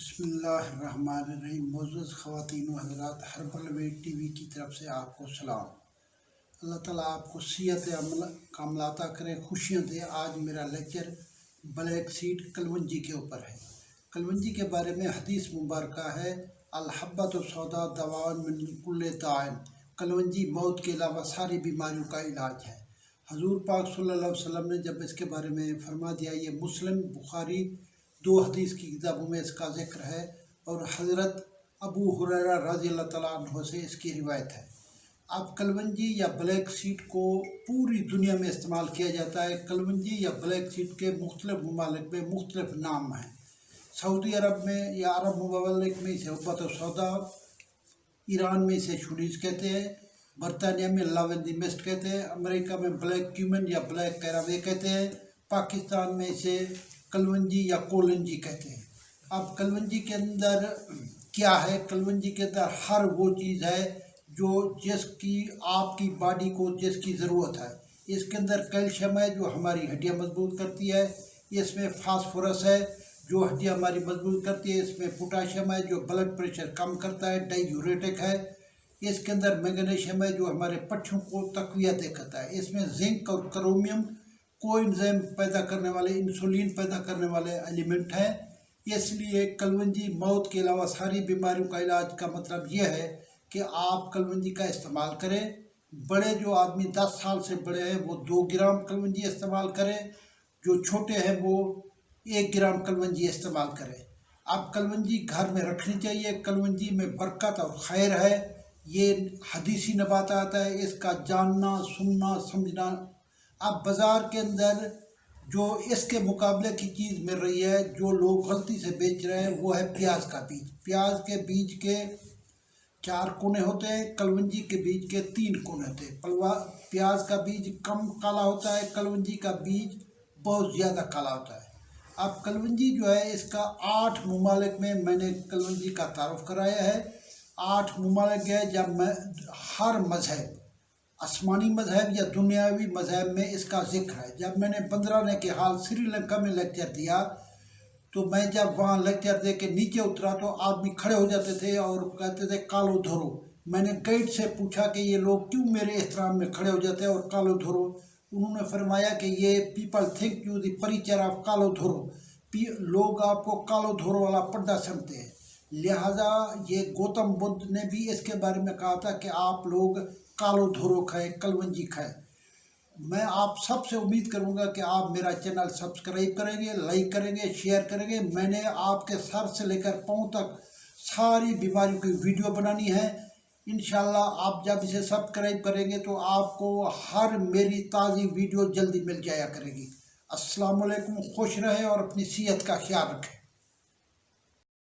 بسم اللہ الرحمن الرحیم۔ معزز خواتین و حضرات، ہربل ویٹ ٹی وی کی طرف سے آپ کو سلام۔ اللہ تعالیٰ آپ کو صحت عمل کاملہ عطا کرے، خوشیاں دے۔ آج میرا لیکچر بلیک سیڈ کلونجی کے اوپر ہے۔ کلونجی کے بارے میں حدیث مبارکہ ہے، الحبۃ السوداء دواء من کل داء۔ کلونجی موت کے علاوہ ساری بیماریوں کا علاج ہے۔ حضور پاک صلی اللہ علیہ وسلم نے جب اس کے بارے میں فرما دیا، یہ مسلم بخاری دو حدیث کی کتابوں میں اس کا ذکر ہے، اور حضرت ابو ہریرہ رضی اللہ تعالیٰ عنہ سے اس کی روایت ہے۔ اب کلونجی یا بلیک سیڈ کو پوری دنیا میں استعمال کیا جاتا ہے۔ کلونجی یا بلیک سیڈ کے مختلف ممالک میں مختلف نام ہیں۔ سعودی عرب میں یا عرب ممالک میں اسے حبۃ السوداء، ایران میں اسے شونیز کہتے ہیں، برطانیہ میں لاوندی مسٹ کہتے ہیں، امریکہ میں بلیک کیومن یا بلیک کیراوے کہتے ہیں، پاکستان میں اسے کلونجی یا کولنجی کہتے ہیں۔ اب کلونجی کے اندر کیا ہے؟ کلونجی کے اندر ہر وہ چیز ہے جو جس کی آپ کی باڈی کو جس کی ضرورت ہے۔ اس کے اندر کیلشیم ہے جو ہماری ہڈیاں مضبوط کرتی ہے، اس میں فاسفورس ہے جو ہڈیاں ہماری مضبوط کرتی ہے، اس میں پوٹاشیم ہے جو بلڈ پریشر کم کرتا ہے، ڈائیوریٹک ہے، اس کے اندر میگنیشیم ہے جو ہمارے پٹھوں کو تقویت دیتا ہے، اس میں زنک اور کرومیم کو انزائم پیدا کرنے والے، انسولین پیدا کرنے والے ایلیمنٹ ہیں۔ اس لیے کلونجی موت کے علاوہ ساری بیماریوں کا علاج کا مطلب یہ ہے کہ آپ کلونجی کا استعمال کریں۔ بڑے جو آدمی 10 سال سے بڑے ہیں وہ 2 گرام کلونجی استعمال کریں، جو چھوٹے ہیں وہ 1 گرام کلونجی استعمال کریں۔ اب کلونجی گھر میں رکھنی چاہیے۔ کلونجی میں برکت اور خیر ہے، یہ حدیثی نبات آتا ہے، اس کا جاننا، سننا، سمجھنا۔ اب بازار کے اندر جو اس کے مقابلے کی چیز مل رہی ہے، جو لوگ غلطی سے بیچ رہے ہیں، وہ ہے پیاز کا بیج۔ پیاز کے بیج کے 4 کونے ہوتے ہیں، کلونجی کے بیج کے 3 کونے ہوتے ہیں۔ پیاز کا بیج کم کالا ہوتا ہے، کلونجی کا بیج بہت زیادہ کالا ہوتا ہے۔ اب کلونجی جو ہے، اس کا 8 ممالک میں نے کلونجی کا تعارف کرایا ہے۔ 8 ممالک ہے جب میں ہر مذہب، آسمانی مذہب یا دنیاوی مذہب میں اس کا ذکر ہے۔ جب میں نے 15 کے حال سری لنکا میں لیکچر دیا تو میں جب وہاں لیکچر دے کے نیچے اترا تو آدمی کھڑے ہو جاتے تھے اور کہتے تھے کالو دھرو۔ میں نے گائیڈ سے پوچھا کہ یہ لوگ کیوں میرے احترام میں کھڑے ہو جاتے ہیں اور کالو دھرو؟ انہوں نے فرمایا کہ یہ people think you the preacher of کالو دھرو، لوگ آپ کو کالو دھرو والا پڈا سمجھتے ہیں۔ لہٰذا یہ گوتم بدھ نے بھی اس کے بارے میں کہا تھا کہ آپ لوگ کالو دھرو کھائیں، کلونجی کھائیں۔ میں آپ سب سے امید کروں گا کہ آپ میرا چینل سبسکرائب کریں گے، لائک کریں گے، شیئر کریں گے۔ میں نے آپ کے سر سے لے کر پاؤں تک ساری بیماریوں کی ویڈیو بنانی ہے۔ انشاءاللہ آپ جب اسے سبسکرائب کریں گے تو آپ کو ہر میری تازی ویڈیو جلدی مل جایا کرے گی۔ السلام علیکم، خوش رہیں اور اپنی صحت کا خیال رکھیں۔